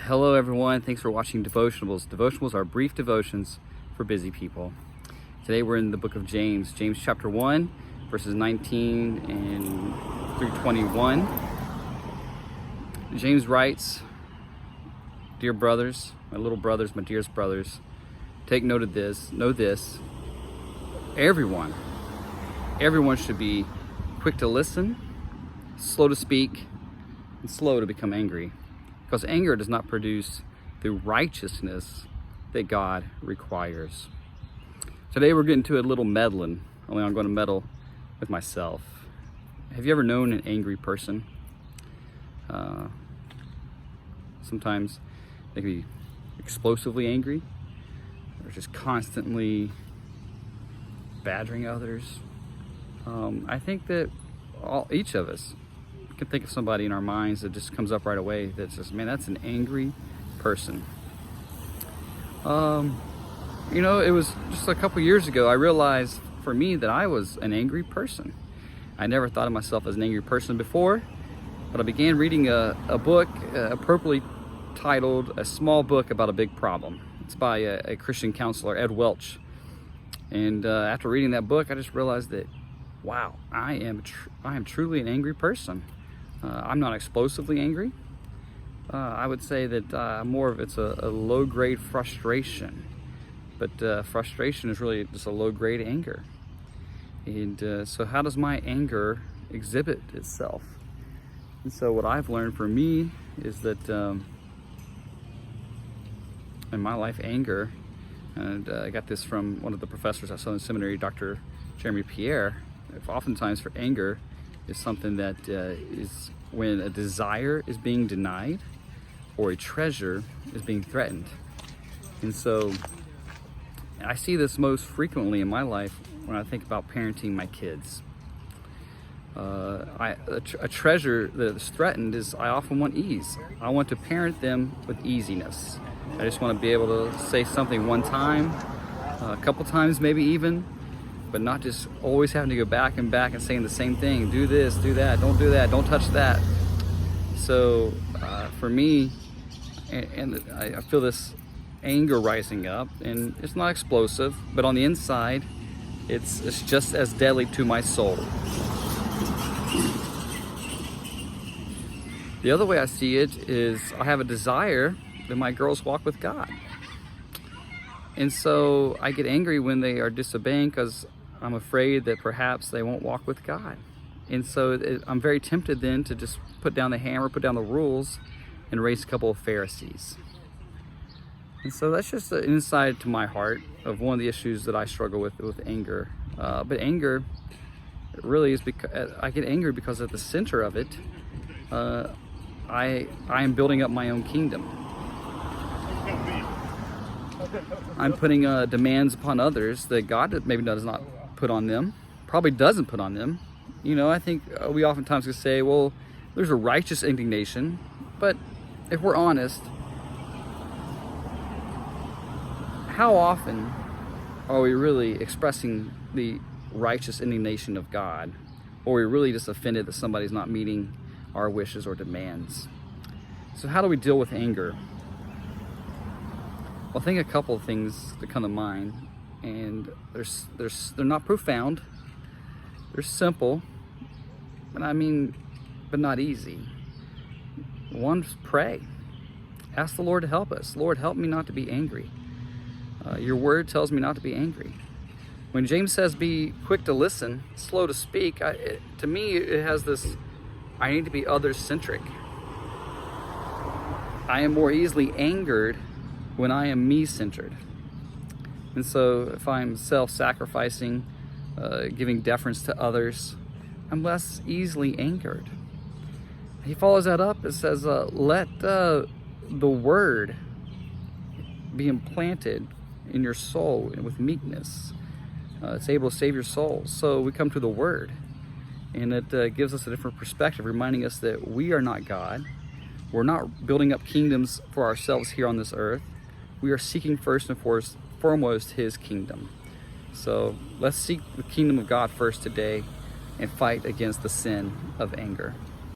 Hello everyone, thanks for watching Devotionables. Devotionables are brief devotions for busy people. Today we're in the book of James, James chapter 1, verses 19 and through 21. James writes, "Dear brothers, my little brothers, my dearest brothers, take note of this, know this, everyone should be quick to listen, slow to speak, and slow to become angry. Because anger does not produce the righteousness that God requires." Today we're getting to a little meddling, only I'm going to meddle with myself. Have you ever known an angry person? Sometimes they can be explosively angry, or just constantly badgering others. I think that each of us can think of somebody in our minds that just comes up right away that says, man, that's an angry person. It was just a couple years ago I realized for me that I was an angry person. I never thought of myself as an angry person before, but I began reading a book appropriately titled A Small Book About a Big Problem. It's by a Christian counselor, Ed Welch. And after reading that book, I just realized that, wow, I am truly an angry person. I'm not explosively angry. I would say that more of it's a low-grade frustration. But frustration is really just a low-grade anger. And so how does my anger exhibit itself? And so what I've learned for me is that in my life, anger, and I got this from one of the professors at Southern Seminary, Dr. Jeremy Pierre, oftentimes for anger is something that is when a desire is being denied or a treasure is being threatened. And so I see this most frequently in my life when I think about parenting my kids. A treasure that is threatened is I often want ease. I want to parent them with easiness. I just want to be able to say something one time, a couple times maybe even, but not just always having to go back and saying the same thing. Do this, do that, don't do that, don't touch that. So for me, and I feel this anger rising up, and it's not explosive, but on the inside, it's just as deadly to my soul. The other way I see it is I have a desire that my girls walk with God. And so I get angry when they are disobeying because I'm afraid that perhaps they won't walk with God. And so I'm very tempted then to just put down the hammer, put down the rules, and raise a couple of Pharisees. And so that's just an insight to my heart of one of the issues that I struggle with anger. But anger really is because I get angry because at the center of it, I am building up my own kingdom. I'm putting demands upon others that God maybe does not put on them, probably doesn't put on them. I think we oftentimes could say, well, there's a righteous indignation, but if we're honest, how often are we really expressing the righteous indignation of God? Or are we really just offended that somebody's not meeting our wishes or demands? So how do we deal with anger? Well, I think a couple of things that come to mind, and they're not profound. They're simple, but not easy. One, pray. Ask the Lord to help us. Lord, help me not to be angry. Your word tells me not to be angry. When James says be quick to listen, slow to speak, to me it has this, I need to be others-centric. I am more easily angered when I am me-centered. And so if I'm self-sacrificing, giving deference to others, I'm less easily angered. He follows that up. It says, let the word be implanted in your soul with meekness. It's able to save your soul. So we come to the word, and it gives us a different perspective, reminding us that we are not God. We're not building up kingdoms for ourselves here on this earth. We are seeking first and foremost his kingdom. So let's seek the kingdom of God first today and fight against the sin of anger.